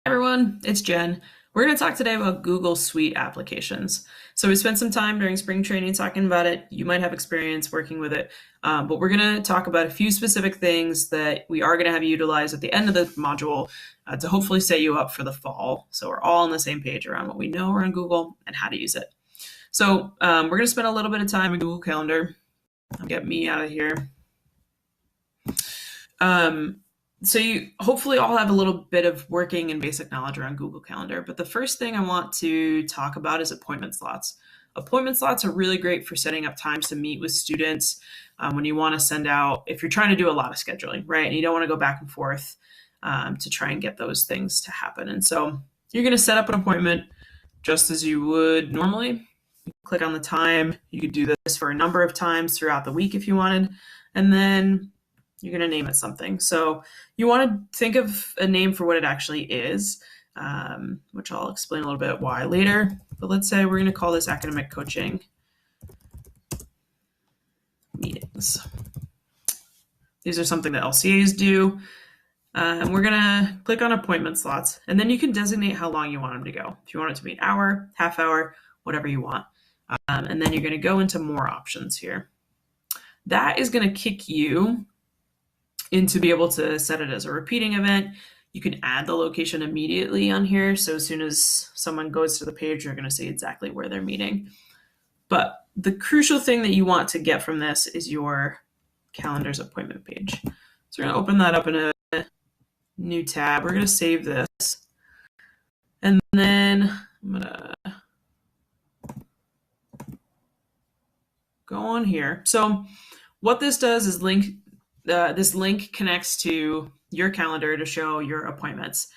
Everyone, it's Jen. We're going to talk today about Google Suite applications. So we spent some time during spring training talking about it. You might have experience working with it, but we're going to talk about a few specific things that we are going to have you utilize at the end of the module to hopefully set you up for the fall. So we're all on the same page around what we know around Google and how to use it. So we're going to spend a little bit of time in Google Calendar. I'll get me out of here. So you hopefully all have a little bit of working and basic knowledge around Google Calendar, but the first thing I want to talk about is appointment slots. Appointment slots are really great for setting up times to meet with students when you want to send out, if you're trying to do a lot of scheduling, right? And you don't want to go back and forth to try and get those things to happen. And so you're going to set up an appointment just as you would normally. You click on the time. You could do this for a number of times throughout the week if you wanted. And then you're going to name it something. So you want to think of a name for what it actually is, which I'll explain a little bit why later. But let's say we're going to call this academic coaching meetings. These are something that LCAs do. And we're going to click on appointment slots. And then you can designate how long you want them to go. If you want it to be an hour, half hour, whatever you want. And then you're going to go into more options here. That is going to kick you into be able to set it as a repeating event. You can add the location immediately on here. So as soon as someone goes to the page, you're going to see exactly where they're meeting. But the crucial thing that you want to get from this is your calendar's appointment page. So we're going to open that up in a new tab. We're going to save this. And then I'm going to go on here. So what this does is this link connects to your calendar to show your appointments.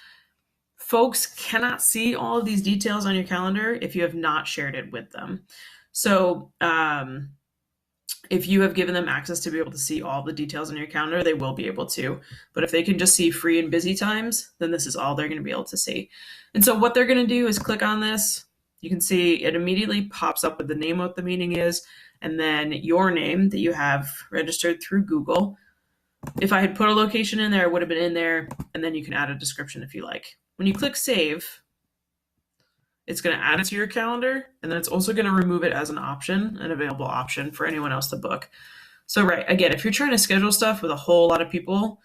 Folks cannot see all of these details on your calendar if you have not shared it with them. So if you have given them access to be able to see all the details on your calendar, they will be able to. But if they can just see free and busy times, then this is all they're going to be able to see. And so what they're going to do is click on this. You can see it immediately pops up with the name of what the meeting is, and then your name that you have registered through Google. If I had put a location in there, it would have been in there, and then you can add a description if you like. When you click save, it's going to add it to your calendar, and then it's also going to remove it as an option, an available option for anyone else to book. So right, again, if you're trying to schedule stuff with a whole lot of people,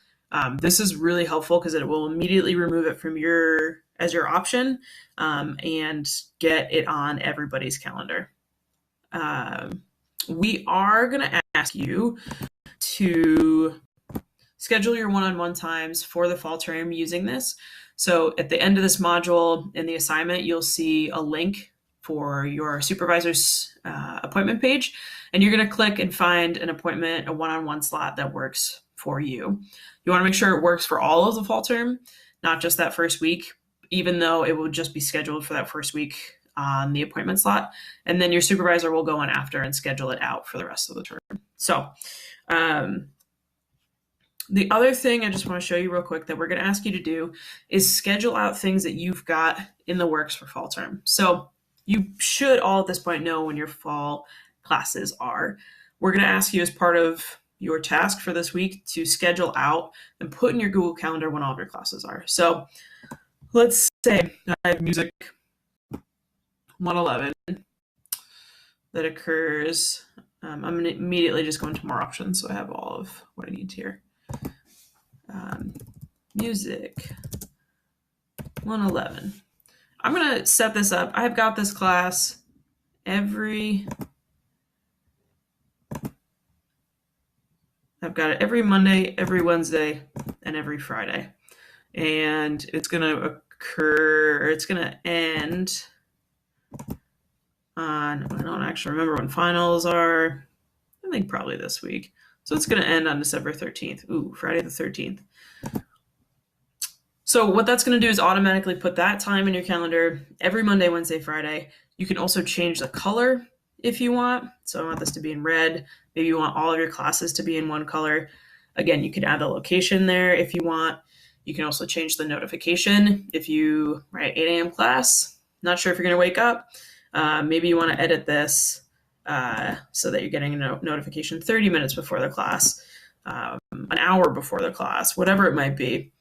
this is really helpful because it will immediately remove it from your option and get it on everybody's calendar. We are going to ask you to schedule your one-on-one times for the fall term using this. So at the end of this module in the assignment, you'll see a link for your supervisor's appointment page, and you're going to click and find an appointment, a one-on-one slot that works for you. You want to make sure it works for all of the fall term, not just that first week, even though it will just be scheduled for that first week on the appointment slot. And then your supervisor will go on after and schedule it out for the rest of the term. So the other thing I just want to show you real quick that we're going to ask you to do is schedule out things that you've got in the works for fall term. So you should all at this point know when your fall classes are. We're going to ask you as part of your task for this week to schedule out and put in your Google Calendar when all of your classes are. So let's say I have music 111 that occurs. I'm going to immediately just go into more options so I have all of what I need here. Music 111. I'm going to set this up. I've got this class I've got it every Monday, every Wednesday, and every Friday. And it's going to end on, I don't actually remember when finals are. I think probably this week. So it's going to end on December 13th. Ooh, Friday the 13th. So what that's going to do is automatically put that time in your calendar every Monday, Wednesday, Friday. You can also change the color if you want. So I want this to be in red. Maybe you want all of your classes to be in one color. Again, you can add the location there if you want. You can also change the notification. If you write 8 a.m. class, not sure if you're going to wake up, maybe you want to edit this so that you're getting a notification 30 minutes before the class, an hour before the class, whatever it might be.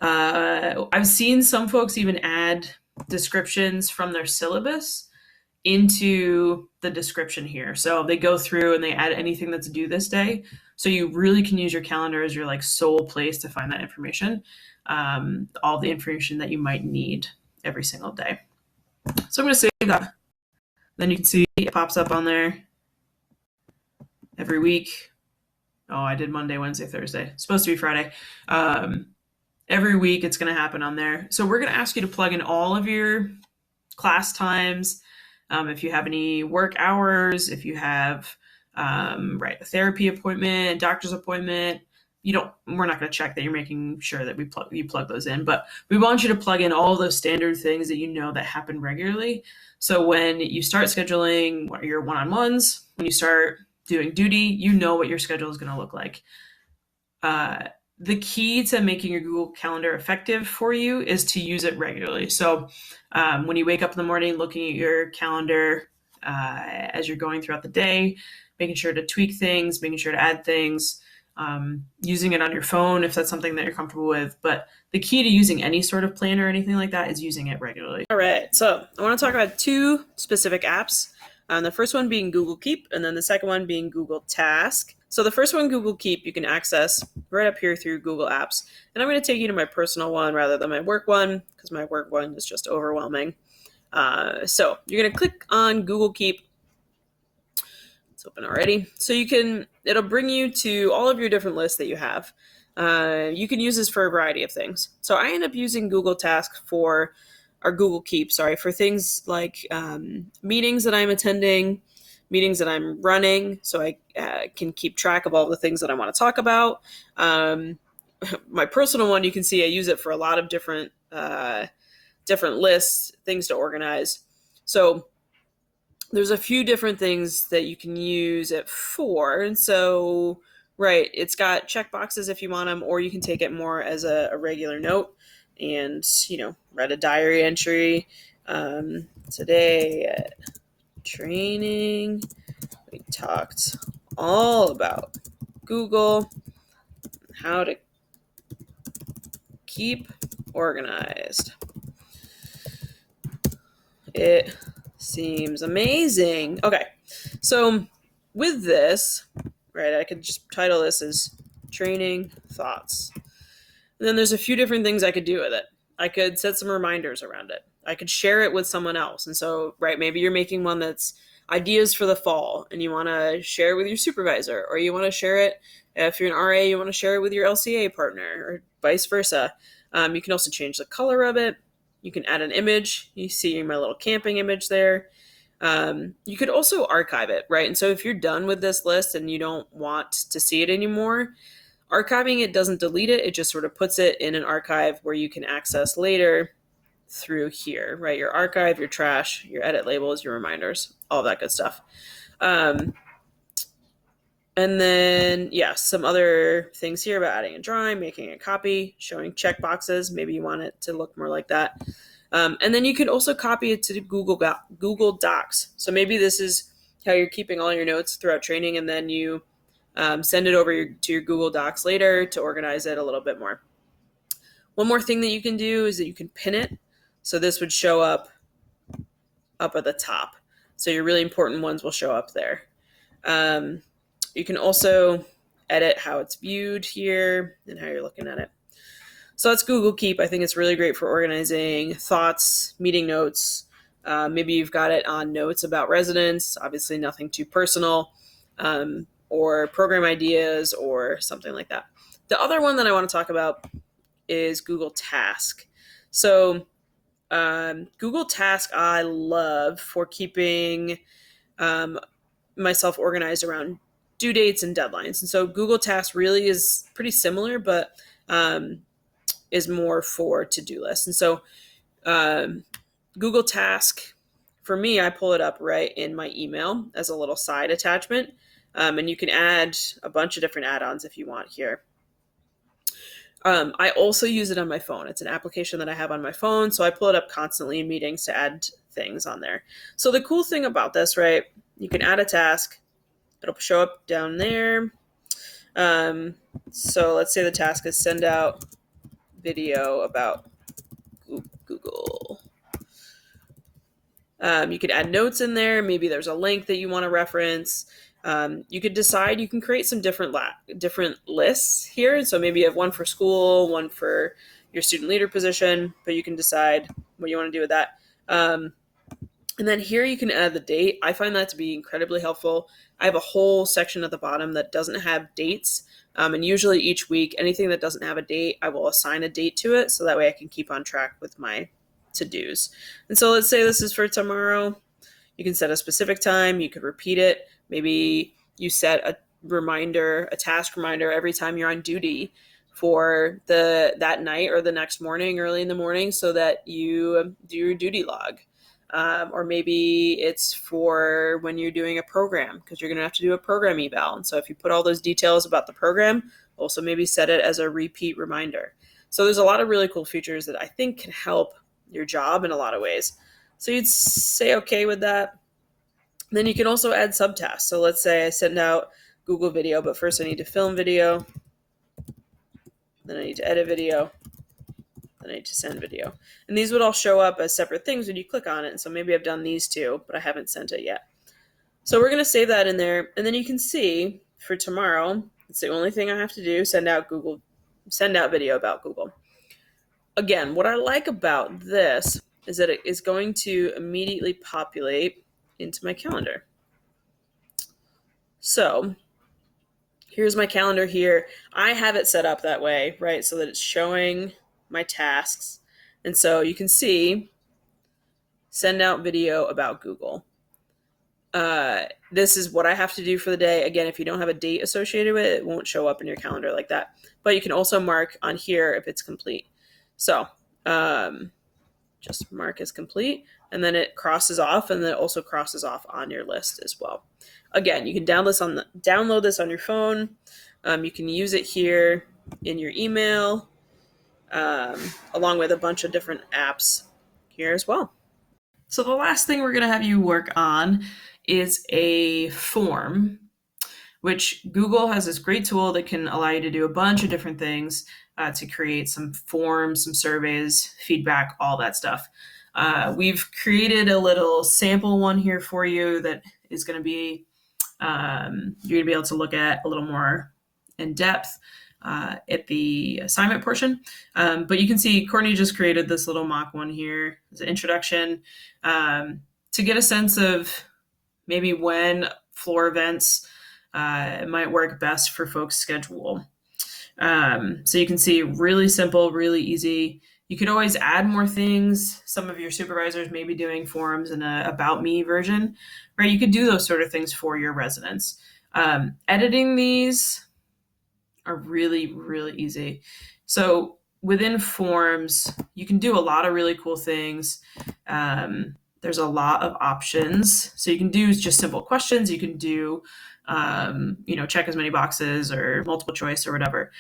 I've seen some folks even add descriptions from their syllabus into the description here. So they go through and they add anything that's due this day. So you really can use your calendar as your like sole place to find that information, all the information that you might need every single day. So I'm going to save that. Then you can see it pops up on there every week. Oh, I did Monday, Wednesday, Thursday. It's supposed to be Friday. Every week it's going to happen on there. So we're going to ask you to plug in all of your class times. If you have any work hours, if you have a therapy appointment, doctor's appointment, we're not going to check that you're making sure that you plug those in, but we want you to plug in all those standard things that you know that happen regularly. So when you start scheduling your one-on-ones, when you start doing duty, you know what your schedule is going to look like. The key to making your Google Calendar effective for you is to use it regularly. So when you wake up in the morning, looking at your calendar as you're going throughout the day, making sure to tweak things, making sure to add things, using it on your phone if that's something that you're comfortable with. But the key to using any sort of planner or anything like that is using it regularly. All right, so I want to talk about two specific apps. The first one being Google Keep, and then the second one being Google Task. So the first one, Google Keep, you can access right up here through Google Apps. And I'm going to take you to my personal one rather than my work one, because my work one is just overwhelming. So you're going to click on Google Keep. It's open already. So it'll bring you to all of your different lists that you have. You can use this for a variety of things. So I end up using Google Task for things like meetings that I'm attending, meetings that I'm running, so I can keep track of all the things that I want to talk about. My personal one, you can see I use it for a lot of different lists, things to organize. So there's a few different things that you can use it for. And so, it's got check boxes if you want them, or you can take it more as a regular note and, write a diary entry. Today at training, we talked all about Google, how to keep organized. It seems amazing. Okay, so with this, I could just title this as training thoughts. And then there's a few different things I could do with it. I could set some reminders around it. I could share it with someone else. And so, maybe you're making one that's ideas for the fall and you want to share it with your supervisor, or you want to share it, if you're an RA, you want to share it with your LCA partner, or vice versa. You can also change the color of it. You can add an image. You see my little camping image there. You could also archive it, And so if you're done with this list and you don't want to see it anymore, archiving it doesn't delete it. It just sort of puts it in an archive where you can access later through here, Your archive, your trash, your edit labels, your reminders, all that good stuff. And then, some other things here about adding a drawing, making a copy, showing checkboxes. Maybe you want it to look more like that. And then you can also copy it to Google Docs. So maybe this is how you're keeping all your notes throughout training, and then you send it over to your Google Docs later to organize it a little bit more. One more thing that you can do is that you can pin it. So this would show up at the top. So your really important ones will show up there. You can also edit how it's viewed here and how you're looking at it. So that's Google Keep. I think it's really great for organizing thoughts, meeting notes. Maybe you've got it on notes about residents, obviously nothing too personal, or program ideas or something like that. The other one that I want to talk about is Google Task. So Google Task I love for keeping myself organized around due dates and deadlines. And so Google Task really is pretty similar, but is more for to-do lists. And so Google Task, for me, I pull it up right in my email as a little side attachment. And you can add a bunch of different add-ons if you want here. I also use it on my phone. It's an application that I have on my phone, so I pull it up constantly in meetings to add things on there. So the cool thing about this, you can add a task. It'll show up down there. So let's say the task is send out video about Google. You could add notes in there. Maybe there's a link that you want to reference. You could decide, you can create some different lists here. And so maybe you have one for school, one for your student leader position, but you can decide what you want to do with that. And then here you can add the date. I find that to be incredibly helpful. I have a whole section at the bottom that doesn't have dates. And usually each week, anything that doesn't have a date, I will assign a date to it. So that way I can keep on track with my to-dos. And so let's say this is for tomorrow. You can set a specific time. You could repeat it. Maybe you set a reminder, a task reminder every time you're on duty for that night or the next morning, early in the morning, so that you do your duty log. Or maybe it's for when you're doing a program, because you're going to have to do a program eval. And so if you put all those details about the program, also maybe set it as a repeat reminder. So there's a lot of really cool features that I think can help your job in a lot of ways. So you'd say okay with that. Then you can also add subtasks. So let's say I send out Google video, but first I need to film video. Then I need to edit video. Then I need to send video. And these would all show up as separate things when you click on it. And so maybe I've done these two, but I haven't sent it yet. So we're going to save that in there. And then you can see for tomorrow, it's the only thing I have to do, send out video about Google. Again, what I like about this is that it is going to immediately populate into my calendar. So here's my calendar here. I have it set up that way, right? So that it's showing my tasks. And so you can see, send out video about Google. This is what I have to do for the day. Again, if you don't have a date associated with it, it won't show up in your calendar like that. But you can also mark on here if it's complete. So just mark as complete, and then it crosses off, and then it also crosses off on your list as well. Again, you can download this on your phone. You can use it here in your email, along with a bunch of different apps here as well. So the last thing we're going to have you work on is a form, which Google has this great tool that can allow you to do a bunch of different things to create some forms, some surveys, feedback, all that stuff. We've created a little sample one here for you that is going to be, you're going to be able to look at a little more in depth at the assignment portion. But you can see Courtney just created this little mock one here as an introduction to get a sense of maybe when floor events might work best for folks' schedule. So you can see really simple, really easy. You could always add more things. Some of your supervisors may be doing forums in a About Me version, right? You could do those sort of things for your residents. Editing these are really, really easy. So within forms, you can do a lot of really cool things. There's a lot of options. So you can do just simple questions. You can do, check as many boxes or multiple choice or whatever.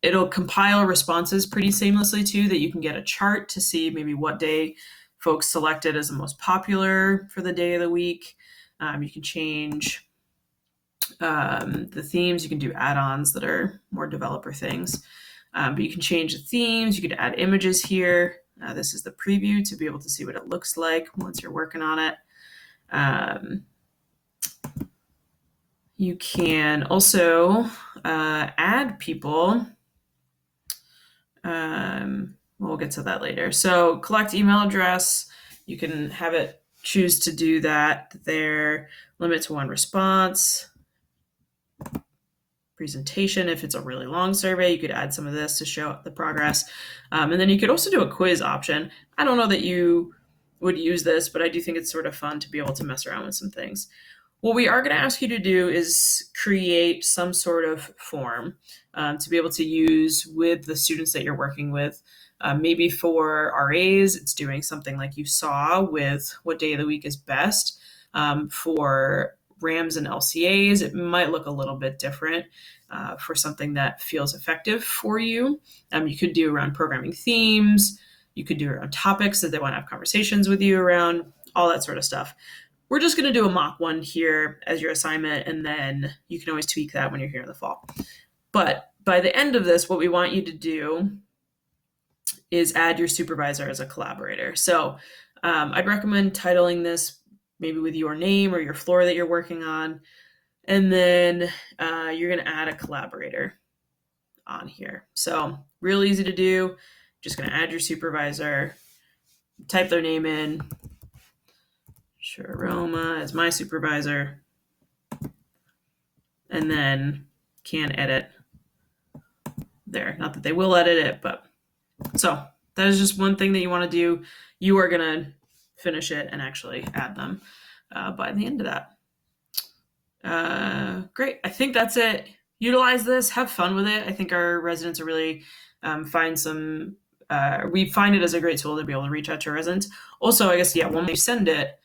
It'll compile responses pretty seamlessly too, that you can get a chart to see maybe what day folks selected as the most popular for the day of the week. You can change the themes. You can do add-ons that are more developer things. But you can change the themes. You could add images here. This is the preview to be able to see what it looks like once you're working on it. You can also add people. We'll get to that later. So collect email address. You can have it choose to do that there. Limit to one response. Presentation. If it's a really long survey, you could add some of this to show the progress. And then you could also do a quiz option. I don't know that you would use this, but I do think it's sort of fun to be able to mess around with some things. What we are going to ask you to do is create some sort of form to be able to use with the students that you're working with. Maybe for RAs, it's doing something like you saw with what day of the week is best. For RAMs and LCAs, it might look a little bit different for something that feels effective for you. You could do around programming themes. You could do around topics that they want to have conversations with you around, all that sort of stuff. We're just going to do a mock one here as your assignment, and then you can always tweak that when you're here in the fall. But by the end of this, what we want you to do is add your supervisor as a collaborator. So I'd recommend titling this maybe with your name or your floor that you're working on. And then you're going to add a collaborator on here. So real easy to do. Just going to add your supervisor, type their name in. Sharoma as my supervisor. And then can edit there. Not that they will edit it, but so that is just one thing that you want to do. You are going to finish it and actually add them by the end of that. Great. I think that's it. Utilize this. Have fun with it. I think our residents are really we find it as a great tool to be able to reach out to our residents. Also, I guess, when they send it,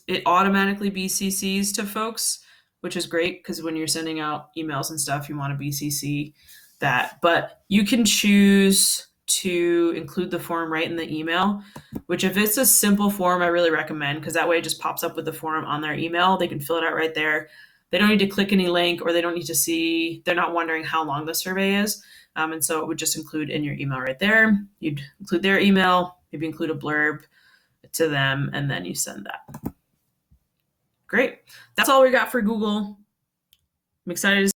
it automatically BCCs to folks, which is great because when you're sending out emails and stuff, you want to BCC that. But you can choose to include the form right in the email, which if it's a simple form, I really recommend, because that way it just pops up with the form on their email. They can fill it out right there. They don't need to click any link, or they don't need to see, they're not wondering how long the survey is. And so it would just include in your email right there. You'd include their email, maybe include a blurb to them, and then you send that. Great. That's all we got for Google. I'm excited to